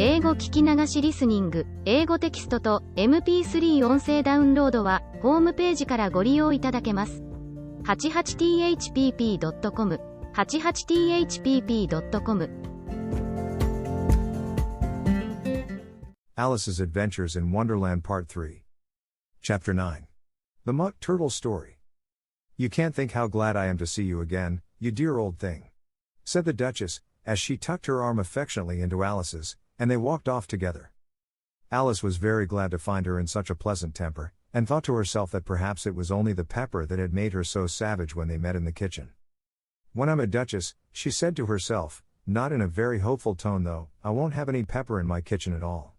英語聞き流しリスニング、英語テキストと MP3 音声ダウンロードは、ホームページからご利用いただけます。88thpp.com 88thpp.com Alice's Adventures in Wonderland Part 3. Chapter 9. The Muck Turtle Story. You can't think how glad I am to see you again, you dear old thing, said the Duchess, as she tucked her arm affectionately into Alice's, and they walked off together. Alice was very glad to find her in such a pleasant temper, and thought to herself that perhaps it was only the pepper that had made her so savage when they met in the kitchen. When I'm a duchess, she said to herself, not in a very hopeful tone though, I won't have any pepper in my kitchen at all.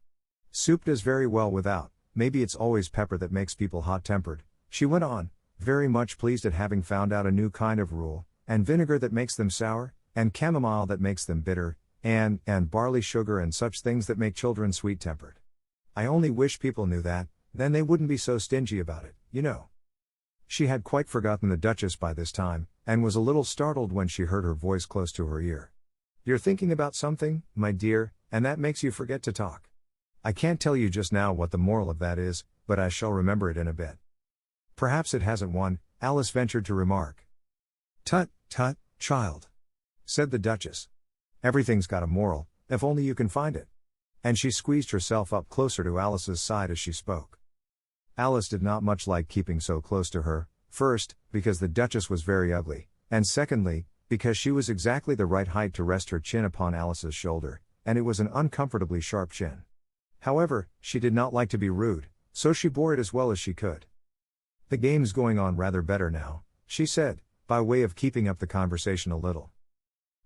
Soup does very well without, maybe it's always pepper that makes people hot-tempered, she went on, very much pleased at having found out a new kind of rule, and vinegar that makes them sour, and chamomile that makes them bitter, and barley sugar and such things that make children sweet-tempered. I only wish people knew that, then they wouldn't be so stingy about it, you know. She had quite forgotten the Duchess by this time, and was a little startled when she heard her voice close to her ear. You're thinking about something, my dear, and that makes you forget to talk. I can't tell you just now what the moral of that is, but I shall remember it in a bit. Perhaps it hasn't one, Alice ventured to remark. Tut, tut, child, said the Duchess. Everything's got a moral, if only you can find it. And she squeezed herself up closer to Alice's side as she spoke. Alice did not much like keeping so close to her, first, because the Duchess was very ugly, and secondly, because she was exactly the right height to rest her chin upon Alice's shoulder, and it was an uncomfortably sharp chin. However, she did not like to be rude, so she bore it as well as she could. The game's going on rather better now, she said, by way of keeping up the conversation a little.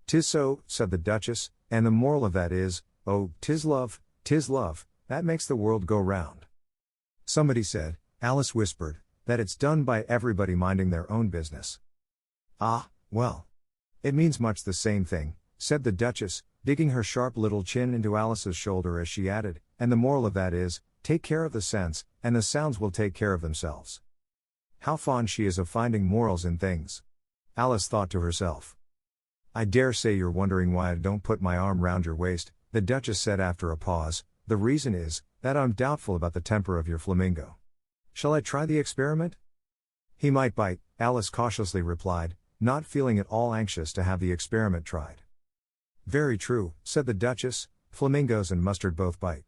'Tis so, said the Duchess, and the moral of that is, oh, 'tis love, that makes the world go round. Somebody said, Alice whispered, that it's done by everybody minding their own business. Ah, well. It means much the same thing, said the Duchess, digging her sharp little chin into Alice's shoulder as she added, and the moral of that is, take care of the sense, and the sounds will take care of themselves. How fond she is of finding morals in things. Alice thought to herself. I dare say you're wondering why I don't put my arm round your waist, the Duchess said after a pause. The reason is, that I'm doubtful about the temper of your flamingo. Shall I try the experiment? He might bite, Alice cautiously replied, not feeling at all anxious to have the experiment tried. Very true, said the Duchess, flamingos and mustard both bite.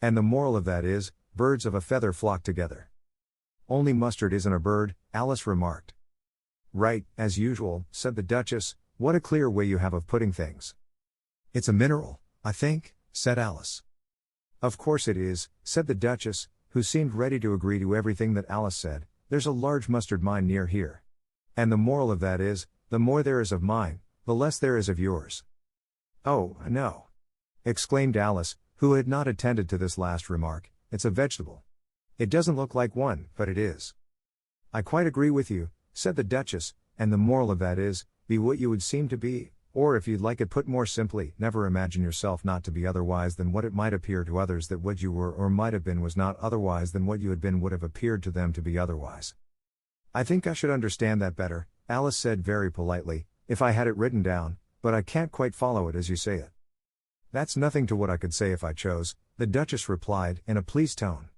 And the moral of that is, birds of a feather flock together. Only mustard isn't a bird, Alice remarked. Right, as usual, said the Duchess, what a clear way you have of putting things. It's a mineral, I think, said Alice. Of course it is, said the Duchess, who seemed ready to agree to everything that Alice said, there's a large mustard mine near here. And the moral of that is, the more there is of mine, the less there is of yours. Oh, no, exclaimed Alice, who had not attended to this last remark, it's a vegetable. It doesn't look like one, but it is. I quite agree with you, said the Duchess, and the moral of that is, be what you would seem to be, or if you'd like it put more simply, never imagine yourself not to be otherwise than what it might appear to others that what you were or might have been was not otherwise than what you had been would have appeared to them to be otherwise. I think I should understand that better, Alice said very politely, if I had it written down, but I can't quite follow it as you say it. That's nothing to what I could say if I chose, the Duchess replied, in a pleased tone.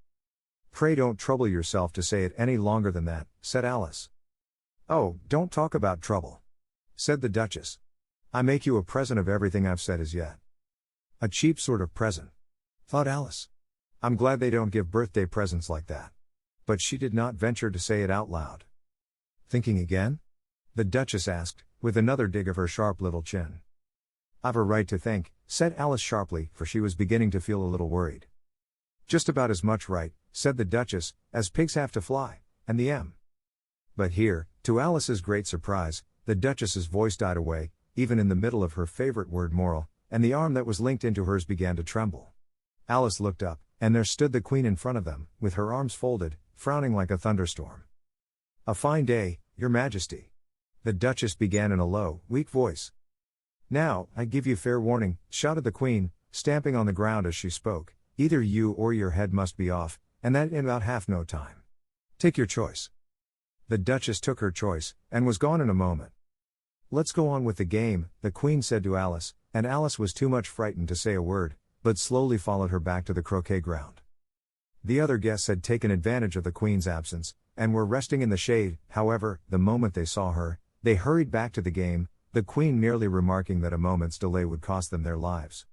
Pray don't trouble yourself to say it any longer than that, said Alice. Oh, don't talk about trouble, said the Duchess. I make you a present of everything I've said as yet. A cheap sort of present, thought Alice. I'm glad they don't give birthday presents like that. But she did not venture to say it out loud. Thinking again? The Duchess asked, with another dig of her sharp little chin. I've a right to think, said Alice sharply, for she was beginning to feel a little worried. Just about as much right, said the Duchess, as pigs have to fly, and the M. But here, to Alice's great surprise, the Duchess's voice died away, even in the middle of her favorite word moral, and the arm that was linked into hers began to tremble. Alice looked up, and there stood the Queen in front of them, with her arms folded, frowning like a thunderstorm. A fine day, Your Majesty, the Duchess began in a low, weak voice. Now, I give you fair warning, shouted the Queen, stamping on the ground as she spoke, either you or your head must be off, and that in about half no time. Take your choice. The Duchess took her choice, and was gone in a moment. Let's go on with the game, the Queen said to Alice, and Alice was too much frightened to say a word, but but slowly followed her back to the croquet ground. The other guests had taken advantage of the queen's absence, and were resting in the shade. However, the moment they saw her, they hurried back to the game, the queen merely remarking that a moment's delay would cost them their lives.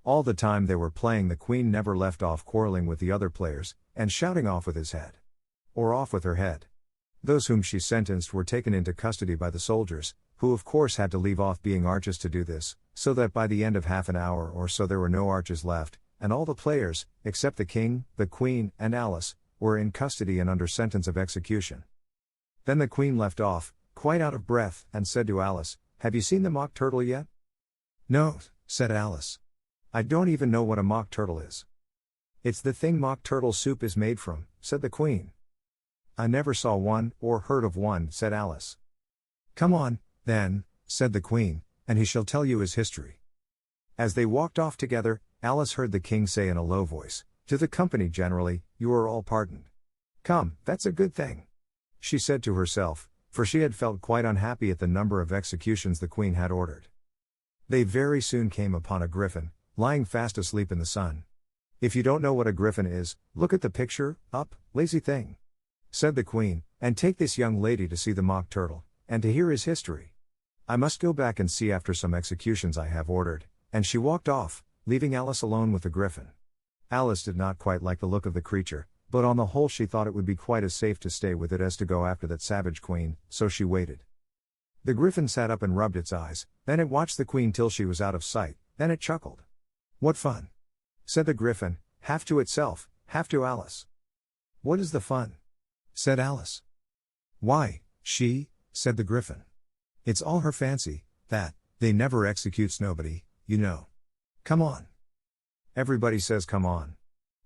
All the time they were playing, the queen never left off quarreling with the other players, and shouting off with his head. Or off with her head. Those whom she sentenced were taken into custody by the soldiers, who of course had to leave off being archers to do this, so that by the end of half an hour or so there were no archers left, and all the players, except the king, the queen, and Alice, were in custody and under sentence of execution. Then the queen left off, quite out of breath, and said to Alice, "Have you seen the mock turtle yet?" "No," said Alice. "I don't even know what a mock turtle is." "It's the thing mock turtle soup is made from," said the queen. "I never saw one, or heard of one," said Alice. "Come on, then," said the queen, "and he shall tell you his history." As they walked off together, Alice heard the king say in a low voice, to the company generally, "You are all pardoned." "Come, that's a good thing," she said to herself, for she had felt quite unhappy at the number of executions the queen had ordered. They very soon came upon a griffin, lying fast asleep in the sun. "If you don't know what a griffin is, look at the picture, up, lazy thing," said the queen, "and take this young lady to see the mock turtle, and to hear his history. I must go back and see after some executions I have ordered," and she walked off, leaving Alice alone with the griffin. Alice did not quite like the look of the creature, but on the whole she thought it would be quite as safe to stay with it as to go after that savage queen, so she waited. The griffin sat up and rubbed its eyes, then it watched the queen till she was out of sight, then it chuckled. "What fun!" said the griffin, half to itself, half to Alice. "What is the fun?" said Alice. "Why, said the griffin. "It's all her fancy, that, they never executes nobody, you know. Come on." Everybody says come on.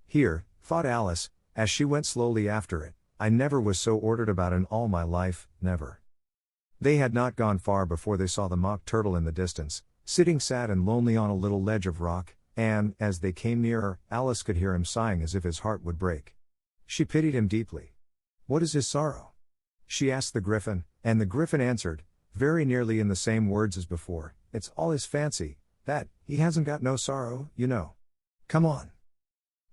Here, thought Alice, as she went slowly after it, I never was so ordered about in all my life, never. They had not gone far before they saw the mock turtle in the distance, sitting sad and lonely on a little ledge of rock, and, as they came nearer, Alice could hear him sighing as if his heart would break. She pitied him deeply. "What is his sorrow?" she asked the griffin, and the griffin answered, very nearly in the same words as before, "It's all his fancy, that, he hasn't got no sorrow, you know. Come on."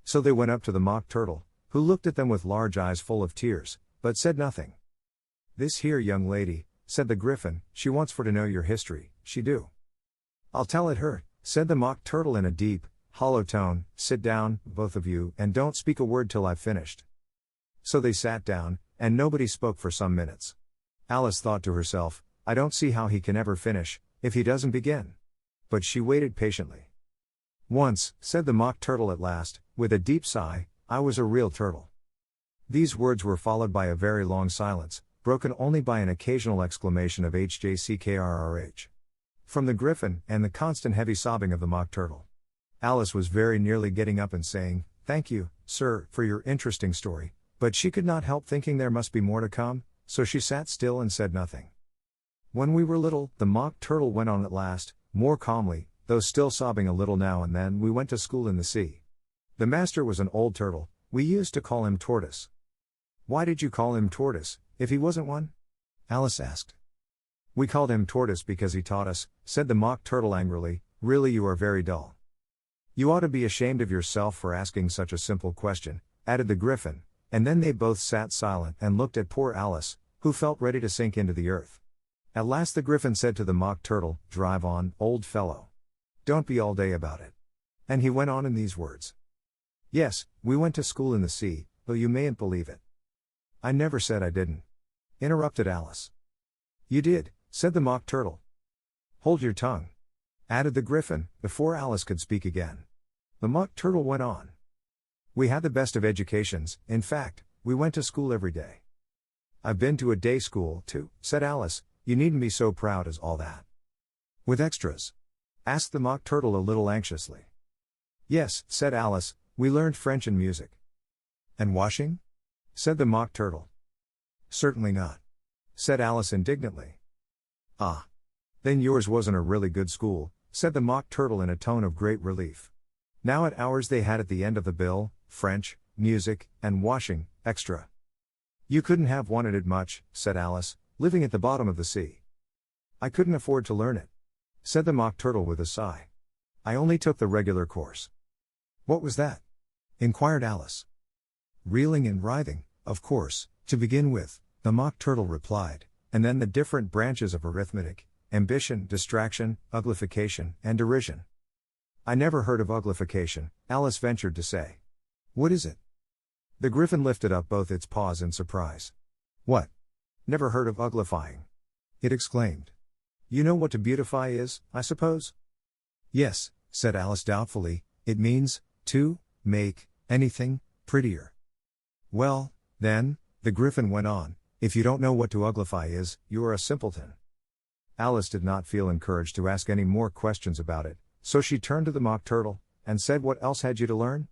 So they went up to the mock turtle, who looked at them with large eyes full of tears, but said nothing. "This here young lady," said the griffin, "she wants for to know your history, she do." "I'll tell it her," said the mock turtle in a deep, hollow tone. "Sit down, both of you, and don't speak a word till I've finished." So they sat down, and nobody spoke for some minutes. Alice thought to herself, "I don't see how he can ever finish, if he doesn't begin." But she waited patiently. "Once," said the mock turtle at last, with a deep sigh, "I was a real turtle." These words were followed by a very long silence, broken only by an occasional exclamation of "HJCKRRH" from the griffin, and the constant heavy sobbing of the mock turtle. Alice was very nearly getting up and saying, "Thank you, sir, for your interesting story," but she could not help thinking there must be more to come, so she sat still and said nothing. "When we were little," the mock turtle went on at last, more calmly, though still sobbing a little now and then, "we went to school in the sea. The master was an old turtle, we used to call him Tortoise." "Why did you call him Tortoise, if he wasn't one?" Alice asked. "We called him Tortoise because he taught us," said the mock turtle angrily. "Really, you are very dull. You ought to be ashamed of yourself for asking such a simple question," added the griffin, and then they both sat silent and looked at poor Alice, who felt ready to sink into the earth. At last the griffin said to the mock turtle, "Drive on, old fellow. Don't be all day about it." And he went on in these words. "Yes, we went to school in the sea, though you mayn't believe it." "I never said I didn't," interrupted Alice. "You did," said the mock turtle. "Hold your tongue," added the griffin, before Alice could speak again. The mock turtle went on. "We had the best of educations, in fact, we went to school every day." "I've been to a day school, too," said Alice. "You needn't be so proud as all that." "With extras?" asked the mock turtle a little anxiously. "Yes," said Alice, "we learned French and music." "And washing?" said the mock turtle. "Certainly not," said Alice indignantly. "Ah. Then yours wasn't a really good school," said the mock turtle in a tone of great relief. Now at ours they had at the end of the bill, French, music, and washing, extra. "You couldn't have wanted it much," said Alice, "living at the bottom of the sea." "I couldn't afford to learn it," said the mock turtle with a sigh. "I only took the regular course." What was that? Inquired Alice. Reeling and writhing, of course, to begin with, the Mock Turtle replied, and then the different branches of arithmetic: ambition, distraction, uglification, and derision. I never heard of uglification, Alice ventured to say. What is it? The Griffin lifted up both its paws in surprise. What? Never heard of uglifying? It exclaimed. You know what to beautify is, I suppose? Yes, said Alice doubtfully, it means, to make anything prettier. Well, then, the Griffin went on, if you don't know what to uglify is, you are a simpleton. Alice did not feel encouraged to ask any more questions about it, so she turned to the Mock Turtle, and said, what else had you to learn?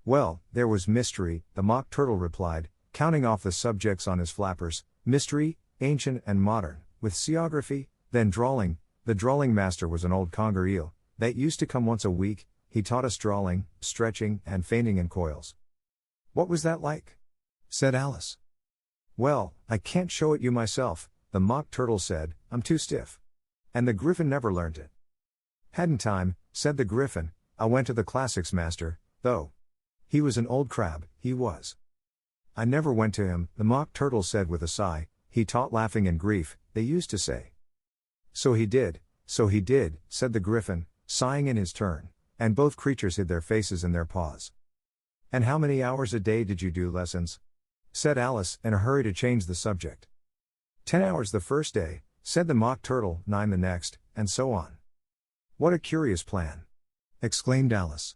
Well, there was mystery, the Mock Turtle replied, counting off the subjects on his flappers: mystery, ancient and modern, with seaography, then drawling. The drawling master was an old conger eel, that used to come once a week. He taught us drawling, stretching, and fainting in coils. What was that like? Said Alice. Well, I can't show it you myself, the Mock Turtle said, I'm too stiff. And the Griffin never learned it. Hadn't time, said the Griffin, I went to the classics master, though. He was an old crab, he was. I never went to him, the Mock Turtle said with a sigh, he taught laughing and grief, they used to say. So he did, said the Griffin, sighing in his turn, and both creatures hid their faces in their paws. And how many hours a day did you do lessons? Said Alice, in a hurry to change the subject. 10 hours the first day, said the Mock Turtle, 9 the next, and so on. What a curious plan! Exclaimed Alice.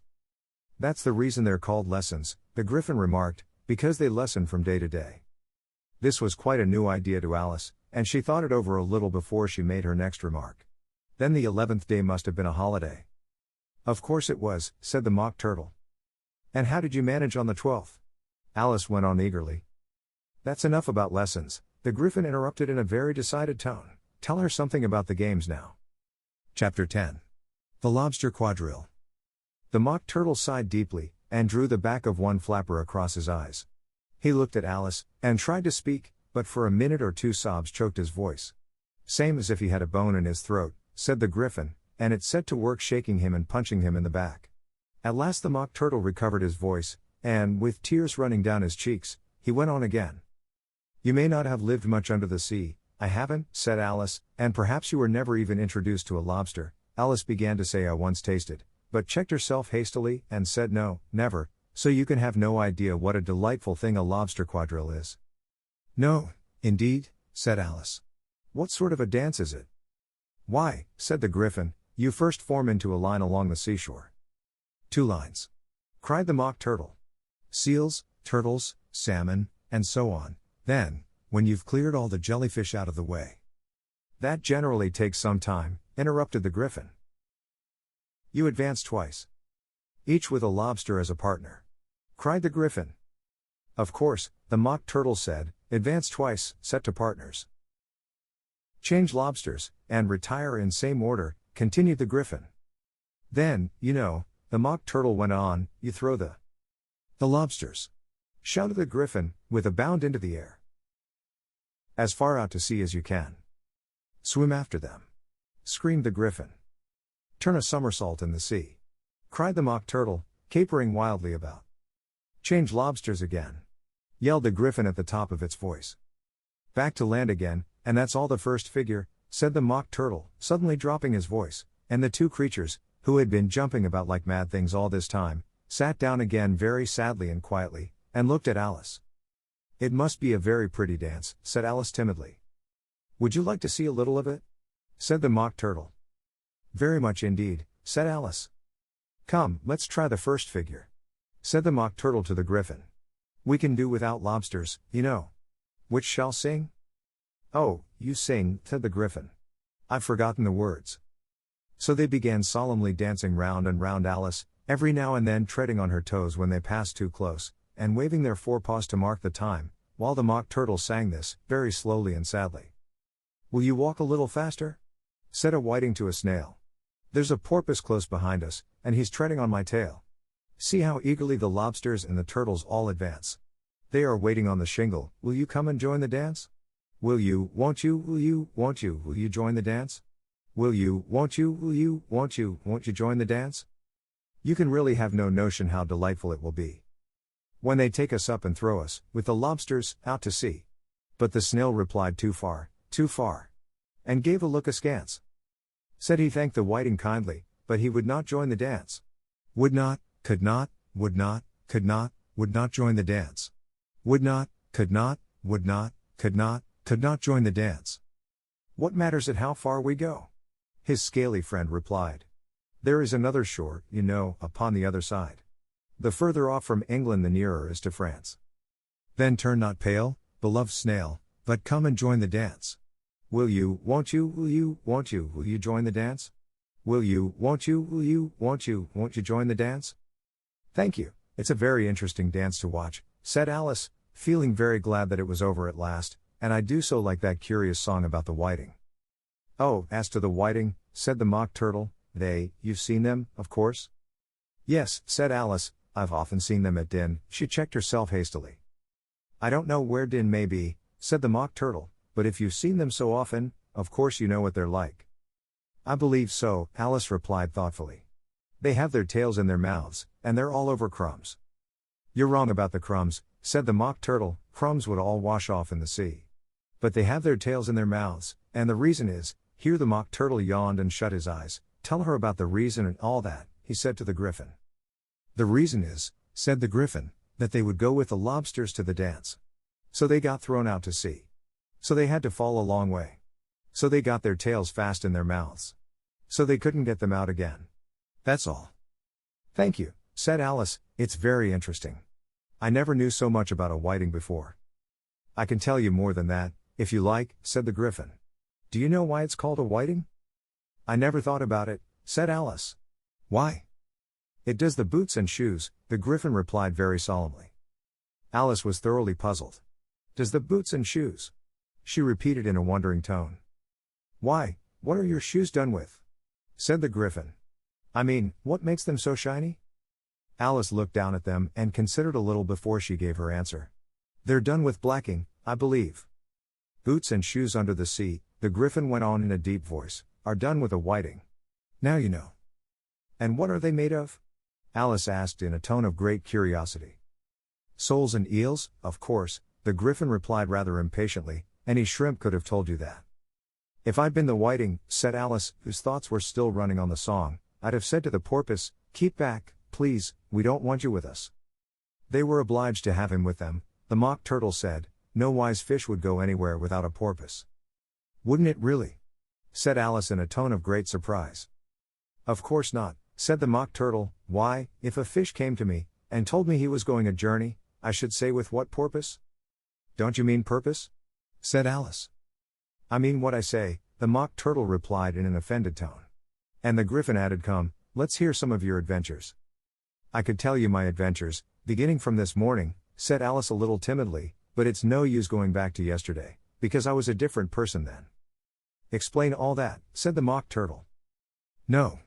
That's the reason they're called lessons, the Griffin remarked, because they lesson from day to day. This was quite a new idea to Alice, and she thought it over a little before she made her next remark. Then the 11th day must have been a holiday. Of course it was, said the Mock Turtle. And how did you manage on the 12th? Alice went on eagerly. That's enough about lessons, the Griffin interrupted in a very decided tone. Tell her something about the games now. Chapter 10. The Lobster Quadrille. The Mock Turtle sighed deeply, and drew the back of one flapper across his eyes. He looked at Alice, and tried to speak, but for a minute or two sobs choked his voice. Same as if he had a bone in his throat, said the Griffin, and it set to work shaking him and punching him in the back. At last the Mock Turtle recovered his voice, and, with tears running down his cheeks, he went on again. You may not have lived much under the sea, I haven't, said Alice, and perhaps you were never even introduced to a lobster. Alice began to say I once tasted, but checked herself hastily, and said no, never, so you can have no idea what a delightful thing a lobster quadrille is. No, indeed, said Alice. What sort of a dance is it? Why, said the Griffin, you first form into a line along the seashore. 2 lines. Cried the Mock Turtle. Seals, turtles, salmon, and so on. Then, when you've cleared all the jellyfish out of the way. That generally takes some time, interrupted the Griffin. You advance twice. Each with a lobster as a partner. Cried the Griffin. Of course, the Mock Turtle said, advance twice, set to partners. Change lobsters, and retire in same order, continued the Griffin. Then, you know, the Mock Turtle went on, you throw the lobsters, shouted the Griffin, with a bound into the air. As far out to sea as you can. Swim after them, screamed the Griffin. Turn a somersault in the sea, cried the Mock Turtle, capering wildly about. Change lobsters again, yelled the Griffin at the top of its voice. Back to land again, and that's all the first figure, said the Mock Turtle, suddenly dropping his voice, and the 2 creatures, who had been jumping about like mad things all this time, sat down again very sadly and quietly, and looked at Alice. It must be a very pretty dance, said Alice timidly. Would you like to see a little of it? Said the Mock Turtle. Very much indeed, said Alice. Come, let's try the first figure, said the Mock Turtle to the Griffin. We can do without lobsters, you know. Which shall sing? Oh, you sing, said the Griffin. I've forgotten the words. So they began solemnly dancing round and round Alice, every now and then treading on her toes when they passed too close, and waving their forepaws to mark the time, while the Mock Turtle sang this, very slowly and sadly. Will you walk a little faster? Said a whiting to a snail. There's a porpoise close behind us, and he's treading on my tail. See how eagerly the lobsters and the turtles all advance. They are waiting on the shingle, will you come and join the dance? Will you, won't you, will you join the dance? Will you, won't you, won't you join the dance? You can really have no notion how delightful it will be when they take us up and throw us, with the lobsters, out to sea. But the snail replied, too far, and gave a look askance. Said he thanked the whiting kindly, but he would not join the dance. Would not, could not, would not, could not join the dance. Would not, could not, would not, could not join the dance. What matters it how far we go? His scaly friend replied. There is another shore, you know, upon the other side. The further off from England the nearer is to France. Then turn not pale, beloved snail, but come and join the dance. Will you, won't you, will you join the dance? Will you, won't you join the dance? Thank you, it's a very interesting dance to watch, said Alice, feeling very glad that it was over at last, and I do so like that curious song about the whiting. Oh, as to the whiting, said the Mock Turtle, you've seen them, of course? Yes, said Alice, I've often seen them at Din. She checked herself hastily. I don't know where Din may be, said the Mock Turtle, but if you've seen them so often, of course you know what they're like. I believe so, Alice replied thoughtfully. They have their tails in their mouths, and they're all over crumbs. You're wrong about the crumbs, said the Mock Turtle, crumbs would all wash off in the sea. But they have their tails in their mouths, and the reason is, here the Mock Turtle yawned and shut his eyes. Tell her about the reason and all that, he said to the Griffin. The reason is, said the Griffin, that they would go with the lobsters to the dance. So they got thrown out to sea. So they had to fall a long way. So they got their tails fast in their mouths. So they couldn't get them out again. That's all. Thank you, said Alice, it's very interesting. I never knew so much about a whiting before. I can tell you more than that, if you like, said the Griffin. Do you know why it's called a whiting? I never thought about it, said Alice. Why? It does the boots and shoes, the Griffin replied very solemnly. Alice was thoroughly puzzled. Does the boots and shoes? She repeated in a wondering tone. Why, what are your shoes done with? Said the Griffin. I mean, what makes them so shiny? Alice looked down at them and considered a little before she gave her answer. They're done with blacking, I believe. Boots and shoes under the sea, the Griffin went on in a deep voice, are done with a whiting. Now you know. And what are they made of? Alice asked in a tone of great curiosity. Soles and eels, of course, the Griffin replied rather impatiently, any shrimp could have told you that. If I'd been the whiting, said Alice, whose thoughts were still running on the song, I'd have said to the porpoise, keep back, please, we don't want you with us. They were obliged to have him with them, the Mock Turtle said, no wise fish would go anywhere without a porpoise. Wouldn't it really? Said Alice in a tone of great surprise. Of course not, said the Mock Turtle, why, if a fish came to me, and told me he was going a journey, I should say with what porpoise? Don't you mean purpose? Said Alice. I mean what I say, the Mock Turtle replied in an offended tone. And the Griffin added, come, let's hear some of your adventures. I could tell you my adventures, beginning from this morning, said Alice a little timidly, but it's no use going back to yesterday, because I was a different person then. Explain all that, said the Mock Turtle. No.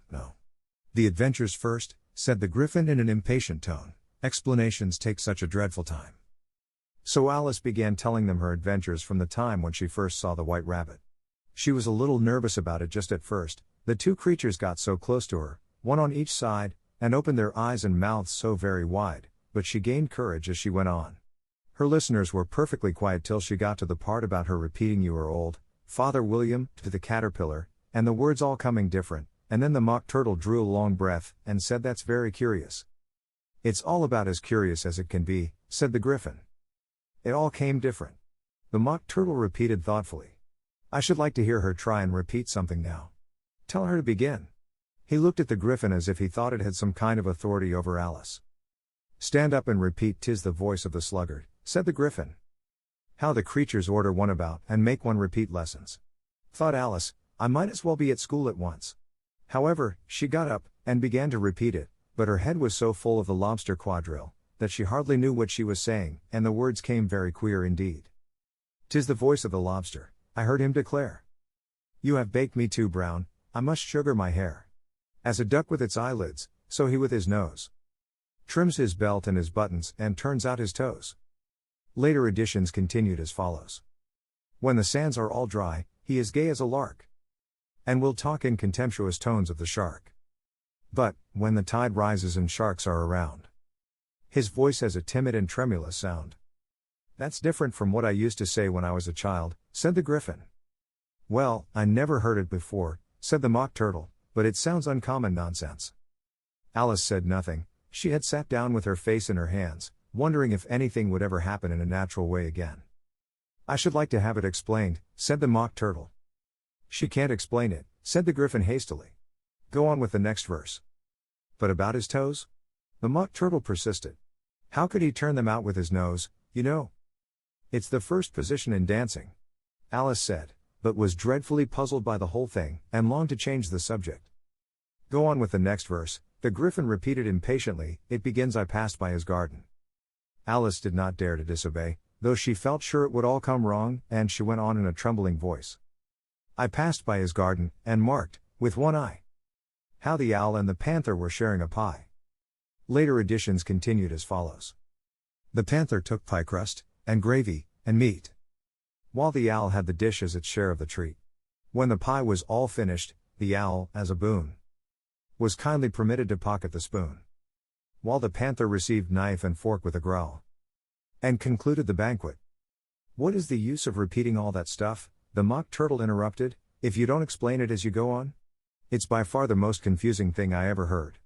The adventures first, said the Griffin in an impatient tone. Explanations take such a dreadful time. So Alice began telling them her adventures from the time when she first saw the White Rabbit. She was a little nervous about it just at first, the two creatures got so close to her, one on each side, and opened their eyes and mouths so very wide, but she gained courage as she went on. Her listeners were perfectly quiet till she got to the part about her repeating you are old, Father William, to the caterpillar, and the words all coming different, and then the Mock Turtle drew a long breath, and said that's very curious. It's all about as curious as it can be, said the Griffin. It all came different. The Mock Turtle repeated thoughtfully. I should like to hear her try and repeat something now. Tell her to begin. He looked at the Griffin as if he thought it had some kind of authority over Alice. Stand up and repeat, 'tis the voice of the sluggard, said the Griffin. How the creatures order one about and make one repeat lessons. Thought Alice, I might as well be at school at once. However, she got up, and began to repeat it, but her head was so full of the lobster quadrille, that she hardly knew what she was saying, and the words came very queer indeed. 'Tis the voice of the lobster, I heard him declare. You have baked me too brown, I must sugar my hair. As a duck with its eyelids, so he with his nose trims his belt and his buttons, and turns out his toes. Later editions continued as follows. When the sands are all dry, he is gay as a lark, and will talk in contemptuous tones of the shark. But, when the tide rises and sharks are around. His voice has a timid and tremulous sound. That's different from what I used to say when I was a child, said the Griffin. Well, I never heard it before, said the Mock Turtle, but it sounds uncommon nonsense. Alice said nothing. She had sat down with her face in her hands, wondering if anything would ever happen in a natural way again. I should like to have it explained, said the Mock Turtle. She can't explain it, said the Griffin hastily. Go on with the next verse. But about his toes? The Mock Turtle persisted. How could he turn them out with his nose, you know? It's the first position in dancing, Alice said, but was dreadfully puzzled by the whole thing, and longed to change the subject. Go on with the next verse, the Griffin repeated impatiently. It begins, I passed by his garden. Alice did not dare to disobey, though she felt sure it would all come wrong, and she went on in a trembling voice. I passed by his garden, and marked, with one eye, how the owl and the panther were sharing a pie. Later editions continued as follows. The panther took pie crust, and gravy, and meat, while the owl had the dish as its share of the treat. When the pie was all finished, the owl, as a boon, was kindly permitted to pocket the spoon, while the panther received knife and fork with a growl, and concluded the banquet. What is the use of repeating all that stuff? The Mock Turtle interrupted, if you don't explain it as you go on? It's by far the most confusing thing I ever heard.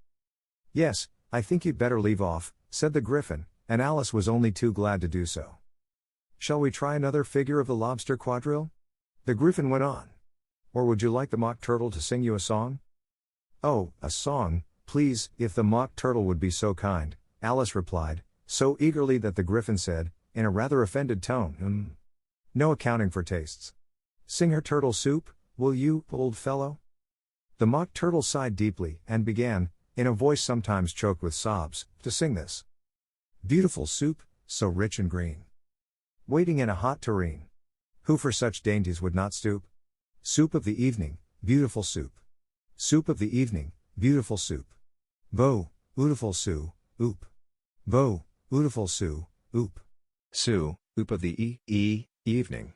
Yes, I think you'd better leave off, said the Griffin, and Alice was only too glad to do so. Shall we try another figure of the lobster quadrille? The Griffin went on. Or would you like the Mock Turtle to sing you a song? Oh, a song, please, if the Mock Turtle would be so kind, Alice replied, so eagerly that the Griffin said, in a rather offended tone, No accounting for tastes. Sing her turtle soup, will you, old fellow? The Mock Turtle sighed deeply, and began, in a voice sometimes choked with sobs, to sing this. Beautiful soup, so rich and green, waiting in a hot tureen. Who for such dainties would not stoop? Soup of the evening, beautiful soup. Soup of the evening, beautiful soup. Bo, ootiful sou, oop. Bo, ootiful sou, oop. Sou, oop of the evening.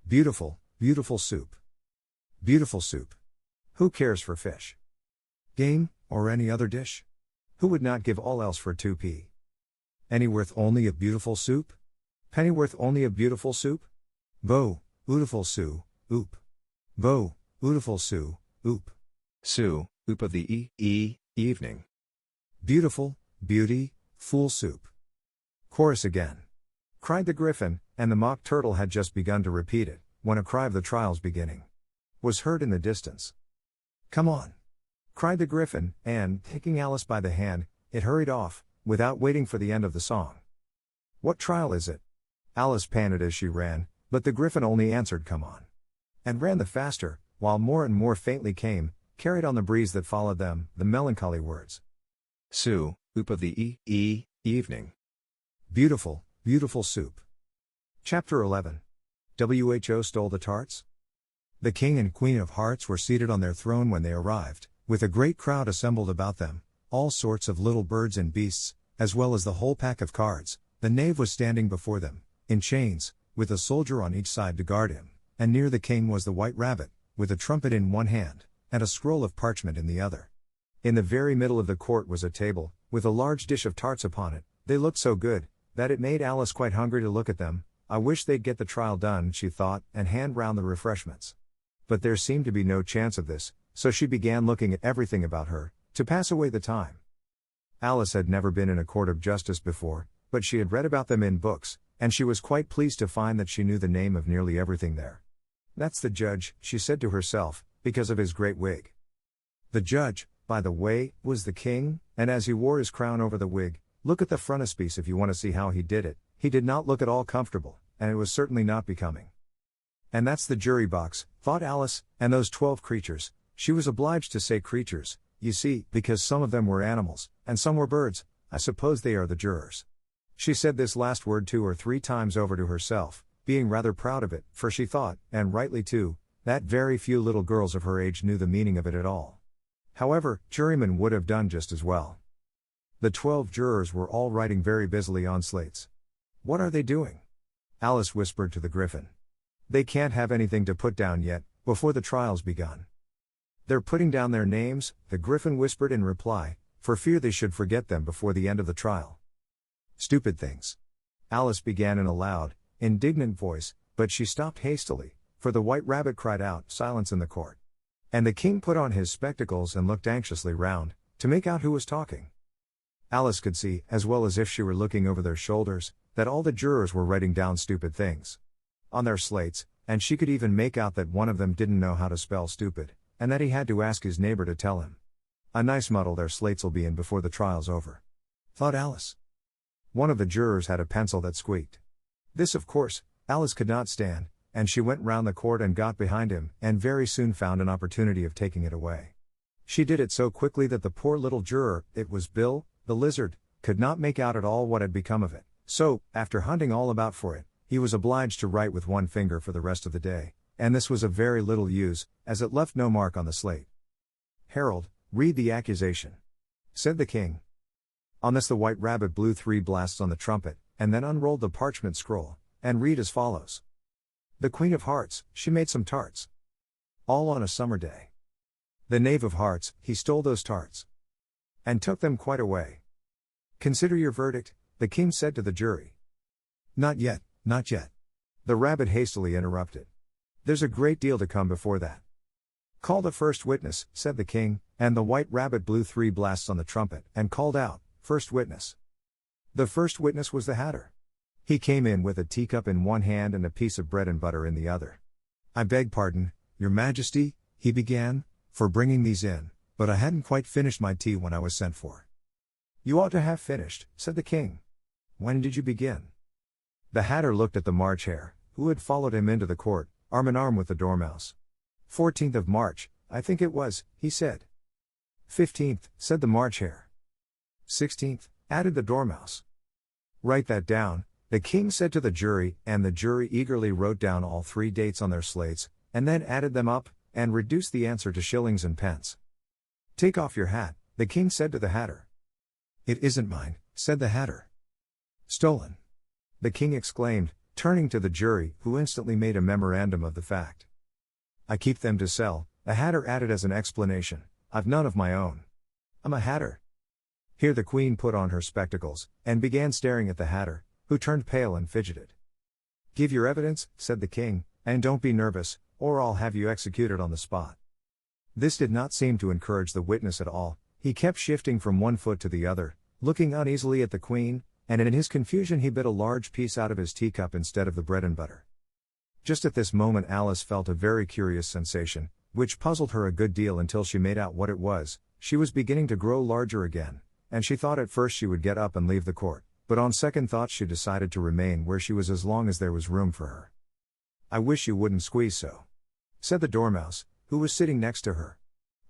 Beautiful, beautiful soup. Beautiful soup. Who cares for fish? Game, or any other dish? Who would not give all else for 2p? Anyworth only of beautiful soup? Pennyworth only of beautiful soup? Bo, ootiful sou, oop. Bo, ootiful sou, oop. Sou, oop of the evening. Beautiful, beauty, fool soup. Chorus again, cried the Griffin, and the Mock Turtle had just begun to repeat it, when a cry of the trial's beginning was heard in the distance. Come on, cried the Griffin, and, taking Alice by the hand, it hurried off, without waiting for the end of the song. What trial is it? Alice panted as she ran, but the Griffin only answered come on, and ran the faster, while more and more faintly came, carried on the breeze that followed them, the melancholy words. Sou, oop of the evening. Beautiful, beautiful soup. Chapter 11. Who stole the tarts? The King and Queen of Hearts were seated on their throne when they arrived, with a great crowd assembled about them, all sorts of little birds and beasts, as well as the whole pack of cards. The knave was standing before them, in chains, with a soldier on each side to guard him, and near the king was the White Rabbit, with a trumpet in one hand, and a scroll of parchment in the other. In the very middle of the court was a table, with a large dish of tarts upon it. They looked so good, that it made Alice quite hungry to look at them. I wish they'd get the trial done, she thought, and hand round the refreshments. But there seemed to be no chance of this, so she began looking at everything about her, to pass away the time. Alice had never been in a court of justice before, but she had read about them in books, and she was quite pleased to find that she knew the name of nearly everything there. That's the judge, she said to herself, because of his great wig. The judge, by the way, was the king, and as he wore his crown over the wig, look at the frontispiece if you want to see how he did it, he did not look at all comfortable, and it was certainly not becoming. And that's the jury box, thought Alice, and those 12 creatures, she was obliged to say creatures, you see, because some of them were animals, and some were birds. I suppose they are the jurors. She said this last word 2 or 3 times over to herself, being rather proud of it, for she thought, and rightly too, that very few little girls of her age knew the meaning of it at all. However, jurymen would have done just as well. The 12 jurors were all writing very busily on slates. What are they doing? Alice whispered to the Griffin. They can't have anything to put down yet, before the trial's begun. "They're putting down their names," the Griffin whispered in reply, for fear they should forget them before the end of the trial. "Stupid things," Alice began in a loud, indignant voice, but she stopped hastily, for the White Rabbit cried out, "Silence in the court." And the king put on his spectacles and looked anxiously round, to make out who was talking. Alice could see, as well as if she were looking over their shoulders, that all the jurors were writing down stupid things on their slates, and she could even make out that one of them didn't know how to spell stupid, and that he had to ask his neighbor to tell him. A nice muddle their slates'll be in before the trial's over, thought Alice. One of the jurors had a pencil that squeaked. This, of course, Alice could not stand, and she went round the court and got behind him, and very soon found an opportunity of taking it away. She did it so quickly that the poor little juror, it was Bill, the lizard, could not make out at all what had become of it, so, after hunting all about for it, he was obliged to write with one finger for the rest of the day, and this was of very little use, as it left no mark on the slate. "Herald, read the accusation," said the king. On this the White Rabbit blew 3 blasts on the trumpet, and then unrolled the parchment scroll, and read as follows. "The Queen of Hearts, she made some tarts, all on a summer day. The Knave of Hearts, he stole those tarts, and took them quite away. Consider your verdict," the king said to the jury. "Not yet, not yet," the rabbit hastily interrupted. "There's a great deal to come before that." "Call the first witness," said the king, and the White Rabbit blew 3 blasts on the trumpet, and called out, "First witness." The first witness was the Hatter. He came in with a teacup in one hand and a piece of bread and butter in the other. "I beg pardon, Your Majesty," he began, "for bringing these in, but I hadn't quite finished my tea when I was sent for." "You ought to have finished," said the king. "When did you begin?" The Hatter looked at the March Hare, who had followed him into the court, arm in arm with the Dormouse. 14th of March, I think it was," he said. 15th, said the March Hare. 16th, added the Dormouse. "Write that down," the king said to the jury, and the jury eagerly wrote down all 3 dates on their slates, and then added them up, and reduced the answer to shillings and pence. "Take off your hat," the king said to the Hatter. "It isn't mine," said the Hatter. "Stolen," the king exclaimed, turning to the jury, who instantly made a memorandum of the fact. "I keep them to sell," the Hatter added as an explanation. "I've none of my own. I'm a Hatter." Here the queen put on her spectacles, and began staring at the Hatter, who turned pale and fidgeted. "Give your evidence," said the king, "and don't be nervous, or I'll have you executed on the spot." This did not seem to encourage the witness at all. He kept shifting from one foot to the other, looking uneasily at the queen, and in his confusion he bit a large piece out of his teacup instead of the bread and butter. Just at this moment Alice felt a very curious sensation, which puzzled her a good deal until she made out what it was. She was beginning to grow larger again, and she thought at first she would get up and leave the court, but on second thought she decided to remain where she was as long as there was room for her. "I wish you wouldn't squeeze so," said the Dormouse, who was sitting next to her.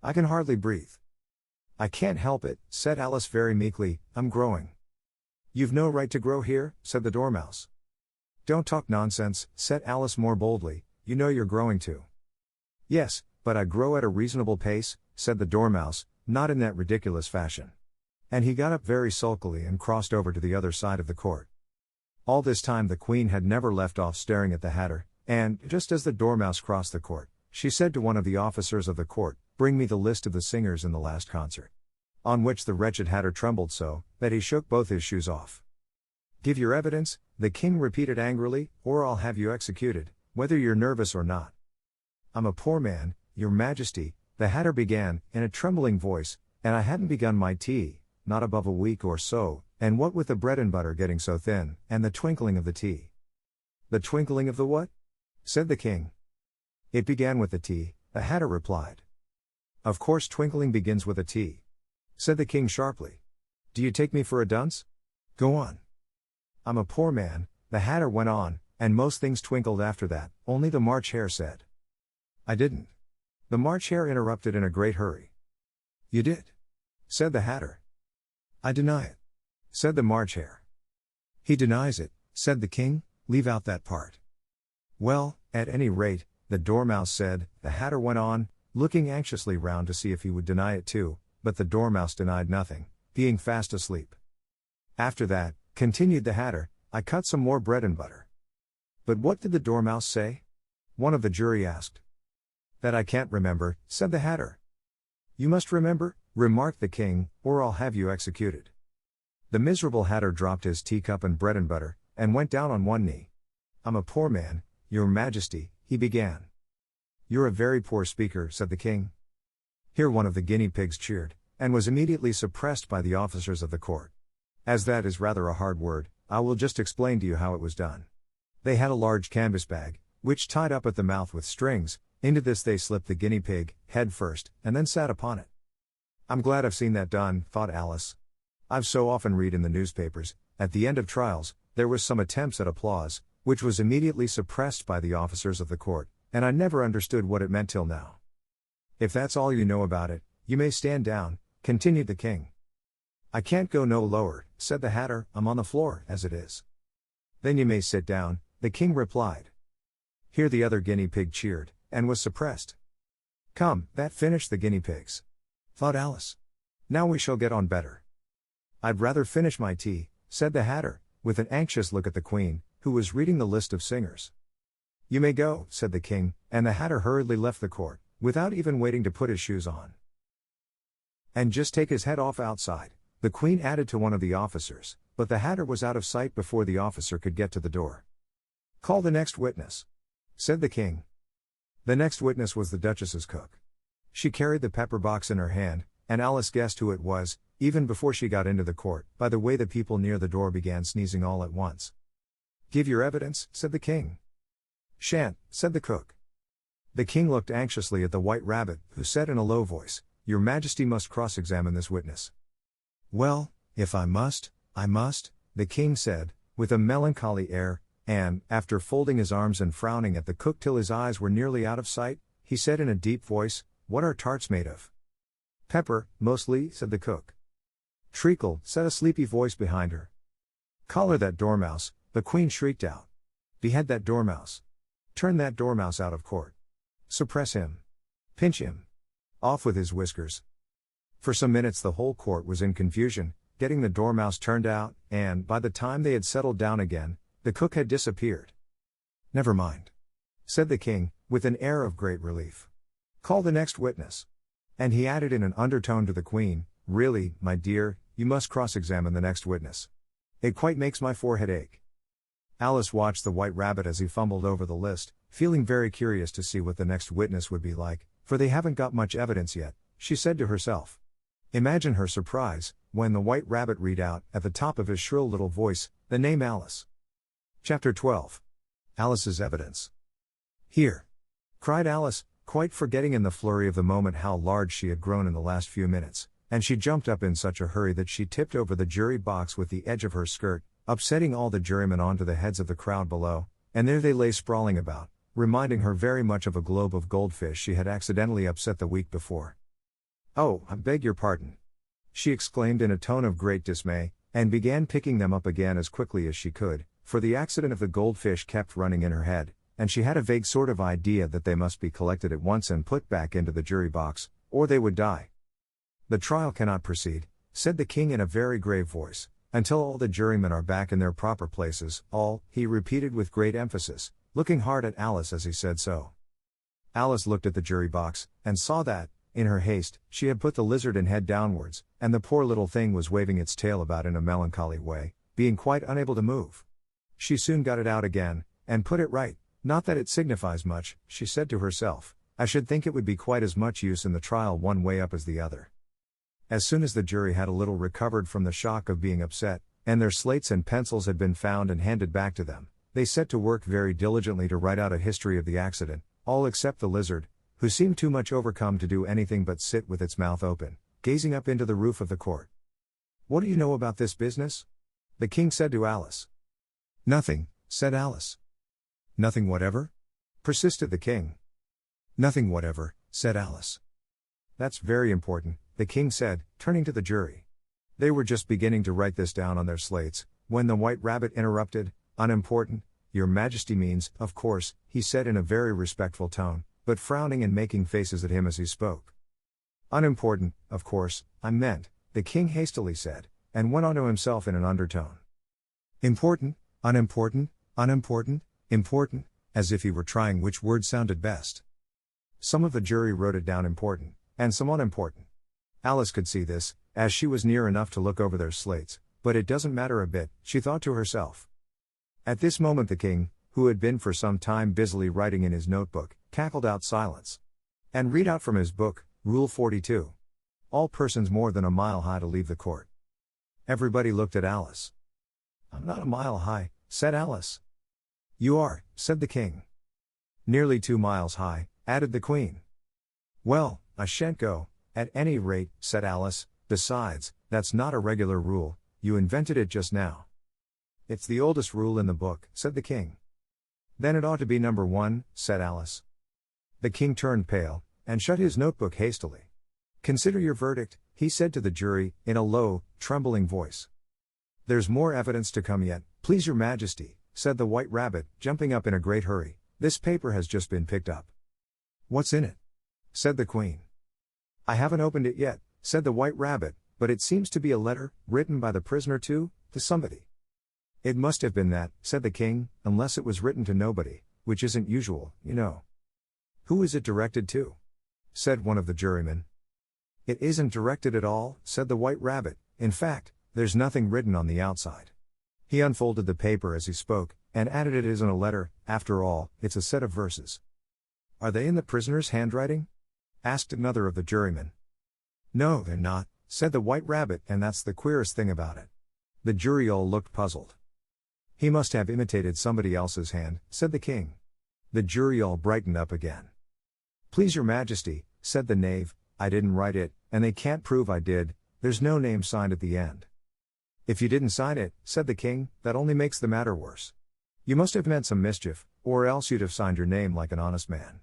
"I can hardly breathe." "I can't help it," said Alice very meekly, "I'm growing." "You've no right to grow here," said the Dormouse. "Don't talk nonsense," said Alice more boldly, "you know you're growing too." "Yes, but I grow at a reasonable pace," said the Dormouse, not in that ridiculous fashion. And he got up very sulkily and crossed over to the other side of the court. All this time the queen had never left off staring at the Hatter, and, just as the Dormouse crossed the court, she said to one of the officers of the court, "Bring me the list of the singers in the last concert." On which the wretched Hatter trembled so, that he shook both his shoes off. "Give your evidence," the king repeated angrily, "or I'll have you executed, whether you're nervous or not." "I'm a poor man, Your Majesty," the Hatter began, in a trembling voice, "and I hadn't begun my tea, not above a week or so, and what with the bread and butter getting so thin, and the twinkling of the tea." "The twinkling of the what?" said the king. "It began with the tea," the Hatter replied. "Of course twinkling begins with a T," said the king sharply. "Do you take me for a dunce? Go on." "I'm a poor man," the Hatter went on, "and most things twinkled after that, only the March Hare said." "I didn't." The March Hare interrupted in a great hurry. "You did," said the Hatter. "I deny it," said the March Hare. "He denies it," said the king, "leave out that part." "Well, at any rate," the Dormouse said, the Hatter went on, looking anxiously round to see if he would deny it too, but the Dormouse denied nothing, being fast asleep. "After that," continued the Hatter, "I cut some more bread and butter." "But what did the Dormouse say?" one of the jury asked. "That I can't remember," said the Hatter. "You must remember," remarked the king, "or I'll have you executed." The miserable hatter dropped his teacup and bread and butter, and went down on one knee. "I'm a poor man, your majesty," he began. "You're a very poor speaker," said the king. Here one of the guinea pigs cheered, and was immediately suppressed by the officers of the court. As that is rather a hard word, I will just explain to you how it was done. They had a large canvas bag, which tied up at the mouth with strings. Into this they slipped the guinea pig, head first, and then sat upon it. "I'm glad I've seen that done," thought Alice. "I've so often read in the newspapers, at the end of trials, there was some attempts at applause, which was immediately suppressed by the officers of the court, and I never understood what it meant till now." "If that's all you know about it, you may stand down," continued the king. "I can't go no lower," said the hatter, "I'm on the floor, as it is." "Then you may sit down," the king replied. Here the other guinea pig cheered, and was suppressed. "Come, that finished the guinea pigs," thought Alice. "Now we shall get on better." "I'd rather finish my tea," said the hatter, with an anxious look at the queen, who was reading the list of singers. "You may go," said the king, and the hatter hurriedly left the court, without even waiting to put his shoes on. "And just take his head off outside," the queen added to one of the officers, but the hatter was out of sight before the officer could get to the door. "Call the next witness," said the king. The next witness was the Duchess's cook. She carried the pepper box in her hand, and Alice guessed who it was, even before she got into the court, by the way the people near the door began sneezing all at once. "Give your evidence," said the king. "Shan't," said the cook. The king looked anxiously at the White Rabbit, who said in a low voice, "Your Majesty must cross-examine this witness." "Well, if I must, I must," the king said, with a melancholy air, and, after folding his arms and frowning at the cook till his eyes were nearly out of sight, he said in a deep voice, "What are tarts made of?" "Pepper, mostly," said the cook. "Treacle," said a sleepy voice behind her. "Collar that dormouse," the queen shrieked out. "Behead that dormouse. Turn that dormouse out of court. Suppress him. Pinch him. Off with his whiskers." For some minutes the whole court was in confusion, getting the dormouse turned out, and, by the time they had settled down again, the cook had disappeared. "Never mind," said the king, with an air of great relief. "Call the next witness." And he added in an undertone to the queen, "Really, my dear, you must cross-examine the next witness. It quite makes my forehead ache." Alice watched the White Rabbit as he fumbled over the list, feeling very curious to see what the next witness would be like, for they haven't got much evidence yet, she said to herself. Imagine her surprise, when the White Rabbit read out, at the top of his shrill little voice, the name Alice. Chapter 12. Alice's Evidence. "Here!" cried Alice, quite forgetting in the flurry of the moment how large she had grown in the last few minutes, and she jumped up in such a hurry that she tipped over the jury box with the edge of her skirt, upsetting all the jurymen onto the heads of the crowd below, and there they lay sprawling about, reminding her very much of a globe of goldfish she had accidentally upset the week before. "Oh, I beg your pardon," she exclaimed in a tone of great dismay, and began picking them up again as quickly as she could, for the accident of the goldfish kept running in her head, and she had a vague sort of idea that they must be collected at once and put back into the jury box, or they would die. "The trial cannot proceed," said the king in a very grave voice, "until all the jurymen are back in their proper places, all," he repeated with great emphasis, looking hard at Alice as he said so. Alice looked at the jury box, and saw that, in her haste, she had put the lizard in head downwards, and the poor little thing was waving its tail about in a melancholy way, being quite unable to move. She soon got it out again, and put it right. "Not that it signifies much," she said to herself, "I should think it would be quite as much use in the trial one way up as the other." As soon as the jury had a little recovered from the shock of being upset, and their slates and pencils had been found and handed back to them, they set to work very diligently to write out a history of the accident, all except the lizard, who seemed too much overcome to do anything but sit with its mouth open, gazing up into the roof of the court. "What do you know about this business?" the king said to Alice. "Nothing," said Alice. "Nothing whatever?" persisted the king. "Nothing whatever," said Alice. "That's very important," the king said, turning to the jury. They were just beginning to write this down on their slates, when the White Rabbit interrupted. "Unimportant, your Majesty means, of course," he said in a very respectful tone, but frowning and making faces at him as he spoke. "Unimportant, of course, I meant," the king hastily said, and went on to himself in an undertone. "Important, unimportant, unimportant, important," as if he were trying which word sounded best. Some of the jury wrote it down important, and some unimportant. Alice could see this, as she was near enough to look over their slates, but it doesn't matter a bit, she thought to herself. At this moment the king, who had been for some time busily writing in his notebook, cackled out silence. And read out from his book, Rule 42. All persons more than a mile high to leave the court. Everybody looked at Alice. I'm not a mile high, said Alice. You are, said the king. Nearly 2 miles high, added the queen. Well, I shan't go, at any rate, said Alice. Besides, that's not a regular rule, you invented it just now. It's the oldest rule in the book, said the king. Then it ought to be number 1, said Alice. The king turned pale, and shut his notebook hastily. Consider your verdict, he said to the jury, in a low, trembling voice. There's more evidence to come yet, please your majesty, said the White Rabbit, jumping up in a great hurry. This paper has just been picked up. What's in it? Said the queen. I haven't opened it yet, said the White Rabbit, but it seems to be a letter, written by the prisoner to somebody. It must have been that, said the king, unless it was written to nobody, which isn't usual, you know. Who is it directed to? Said one of the jurymen. It isn't directed at all, said the White Rabbit. In fact, there's nothing written on the outside. He unfolded the paper as he spoke, and added it isn't a letter, after all, it's a set of verses. Are they in the prisoner's handwriting? Asked another of the jurymen. No, they're not, said the White Rabbit, and that's the queerest thing about it. The jury all looked puzzled. He must have imitated somebody else's hand, said the king. The jury all brightened up again. Please your majesty, said the knave, I didn't write it, and they can't prove I did, there's no name signed at the end. If you didn't sign it, said the king, that only makes the matter worse. You must have meant some mischief, or else you'd have signed your name like an honest man.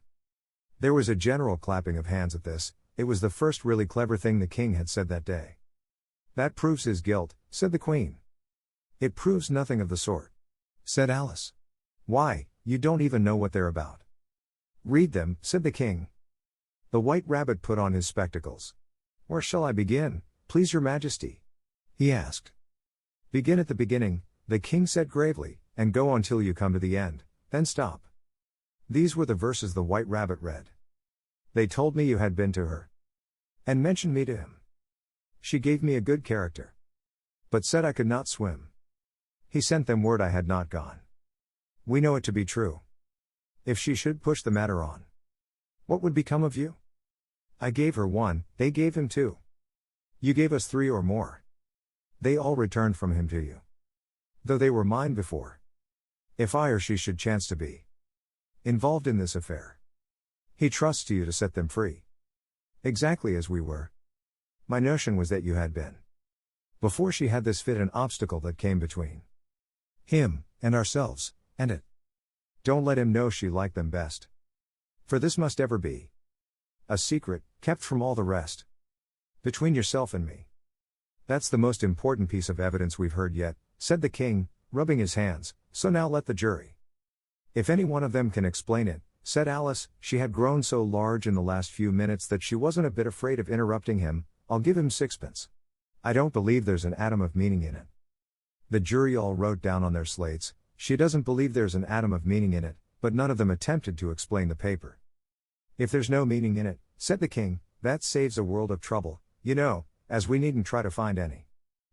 There was a general clapping of hands at this. It was the first really clever thing the king had said that day. That proves his guilt, said the queen. It proves nothing of the sort, said Alice. Why, you don't even know what they're about. Read them, said the king. The White Rabbit put on his spectacles. Where shall I begin, please your majesty? He asked. Begin at the beginning, the king said gravely, and go on till you come to the end, then stop. These were the verses the White Rabbit read. They told me you had been to her. And mentioned me to him. She gave me a good character. But said I could not swim. He sent them word I had not gone. We know it to be true. If she should push the matter on, what would become of you? I gave her 1, they gave him 2. You gave us 3 or more. They all returned from him to you. Though they were mine before. If I or she should chance to be involved in this affair, he trusts to you to set them free. Exactly as we were. My notion was that you had been, before she had this fit, an obstacle that came between him and ourselves, and it. Don't let him know she liked them best. For this must ever be a secret, kept from all the rest. Between yourself and me. That's the most important piece of evidence we've heard yet, said the king, rubbing his hands, so now let the jury. If any one of them can explain it, said Alice, she had grown so large in the last few minutes that she wasn't a bit afraid of interrupting him, I'll give him 6pence. I don't believe there's an atom of meaning in it. The jury all wrote down on their slates, she doesn't believe there's an atom of meaning in it, but none of them attempted to explain the paper. If there's no meaning in it, said the king, that saves a world of trouble, you know, as we needn't try to find any.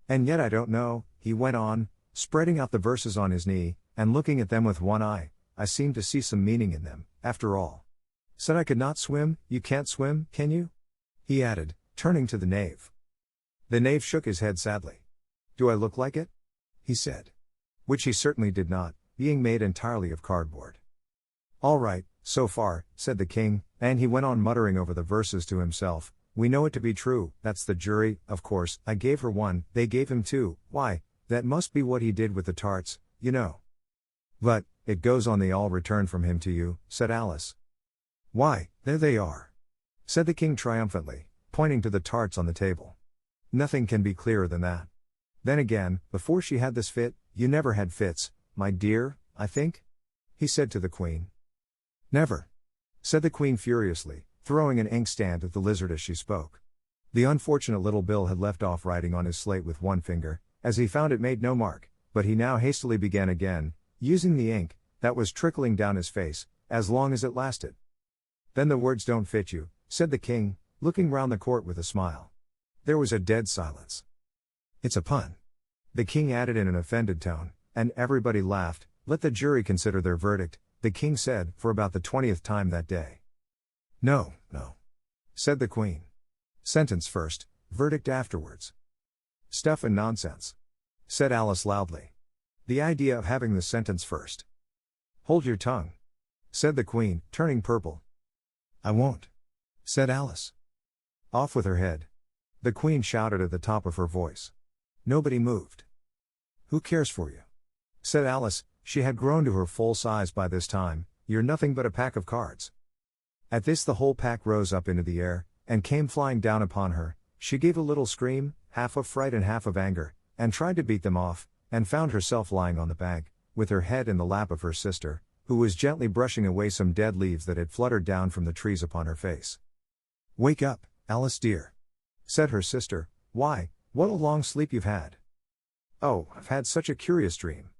And yet I don't know, he went on, spreading out the verses on his knee, and looking at them with one eye, I seem to see some meaning in them, after all. Said I could not swim, you can't swim, can you? He added, turning to the knave. The knave shook his head sadly. Do I look like it? He said. Which he certainly did not, being made entirely of cardboard. All right, so far, said the king, and he went on muttering over the verses to himself, we know it to be true, that's the jury, of course, I gave her 1, they gave him 2, why, that must be what he did with the tarts, you know. But, it goes on they all returned from him to you, said Alice. Why, there they are, said the king triumphantly, pointing to the tarts on the table. Nothing can be clearer than that. Then again, before she had this fit, you never had fits, my dear, I think? He said to the queen. Never, said the queen furiously, throwing an inkstand at the lizard as she spoke. The unfortunate little Bill had left off writing on his slate with one finger, as he found it made no mark, but he now hastily began again, using the ink that was trickling down his face, as long as it lasted. Then the words don't fit you, said the king, looking round the court with a smile. There was a dead silence. "It's a pun," the king added in an offended tone, and everybody laughed. "Let the jury consider their verdict," the king said, for about the 20th time that day. "No, no," said the queen. "Sentence first, verdict afterwards." "Stuff and nonsense," said Alice loudly. "The idea of having the sentence first." "Hold your tongue," said the queen, turning purple. "I won't," said Alice. "Off with her head," the queen shouted at the top of her voice. Nobody moved. "Who cares for you?" said Alice. She had grown to her full size by this time. "You're nothing but a pack of cards." At this the whole pack rose up into the air, and came flying down upon her. She gave a little scream, half of fright and half of anger, and tried to beat them off, and found herself lying on the bank, with her head in the lap of her sister, who was gently brushing away some dead leaves that had fluttered down from the trees upon her face. "Wake up, Alice dear," said her sister. "Why, what a long sleep you've had." "Oh, I've had such a curious dream,"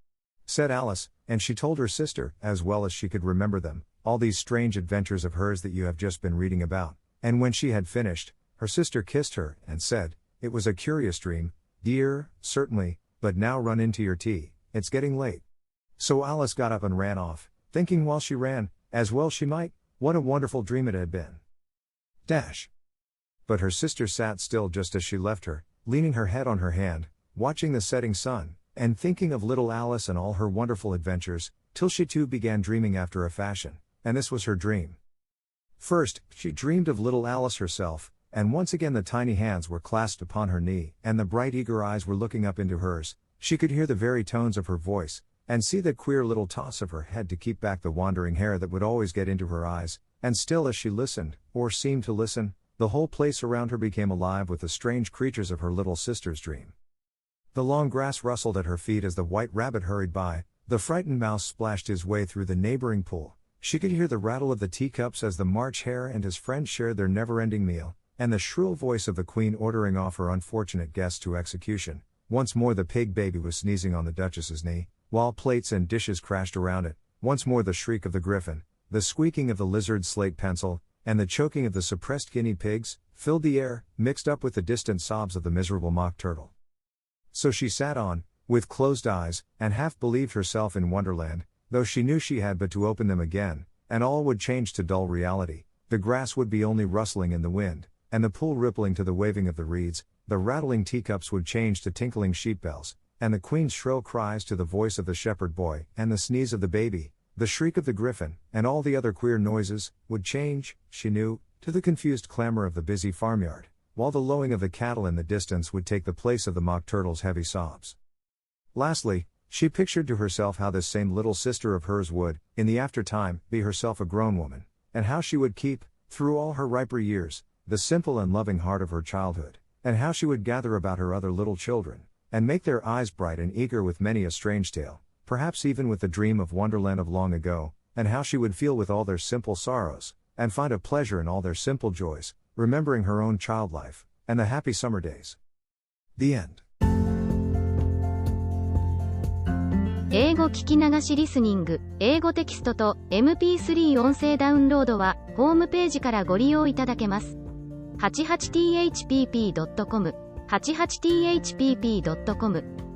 said Alice, and she told her sister, as well as she could remember them, all these strange adventures of hers that you have just been reading about, and when she had finished, her sister kissed her, and said, "It was a curious dream, dear, certainly, but now run into your tea, it's getting late." So Alice got up and ran off, thinking while she ran, as well she might, what a wonderful dream it had been. But her sister sat still just as she left her, leaning her head on her hand, watching the setting sun, and thinking of little Alice and all her wonderful adventures, till she too began dreaming after a fashion, and this was her dream. First, she dreamed of little Alice herself, and once again the tiny hands were clasped upon her knee, and the bright eager eyes were looking up into hers. She could hear the very tones of her voice, and see the queer little toss of her head to keep back the wandering hair that would always get into her eyes, and still as she listened, or seemed to listen, the whole place around her became alive with the strange creatures of her little sister's dream. The long grass rustled at her feet as the white rabbit hurried by, the frightened mouse splashed his way through the neighboring pool, she could hear the rattle of the teacups as the March Hare and his friends shared their never-ending meal, and the shrill voice of the queen ordering off her unfortunate guests to execution. Once more the pig baby was sneezing on the Duchess's knee, while plates and dishes crashed around it. Once more the shriek of the griffin, the squeaking of the lizard's slate pencil, and the choking of the suppressed guinea pigs, filled the air, mixed up with the distant sobs of the miserable mock turtle. So she sat on, with closed eyes, and half believed herself in Wonderland, though she knew she had but to open them again, and all would change to dull reality. The grass would be only rustling in the wind, and the pool rippling to the waving of the reeds, the rattling teacups would change to tinkling sheep bells, and the queen's shrill cries to the voice of the shepherd boy, and the sneeze of the baby, the shriek of the griffin, and all the other queer noises, would change, she knew, to the confused clamor of the busy farmyard, while the lowing of the cattle in the distance would take the place of the mock turtle's heavy sobs. Lastly, she pictured to herself how this same little sister of hers would, in the after-time, be herself a grown woman, and how she would keep, through all her riper years, the simple and loving heart of her childhood, and how she would gather about her other little children, and make their eyes bright and eager with many a strange tale, perhaps even with the dream of Wonderland of long ago, and how she would feel with all their simple sorrows, and find a pleasure in all their simple joys, remembering her own child life, and the happy summer days. The end. 英語聞き流しリスニング、英語テキストと MP3 音声ダウンロードは、ホームページからご利用いただけます。88thpp.com、88thpp.com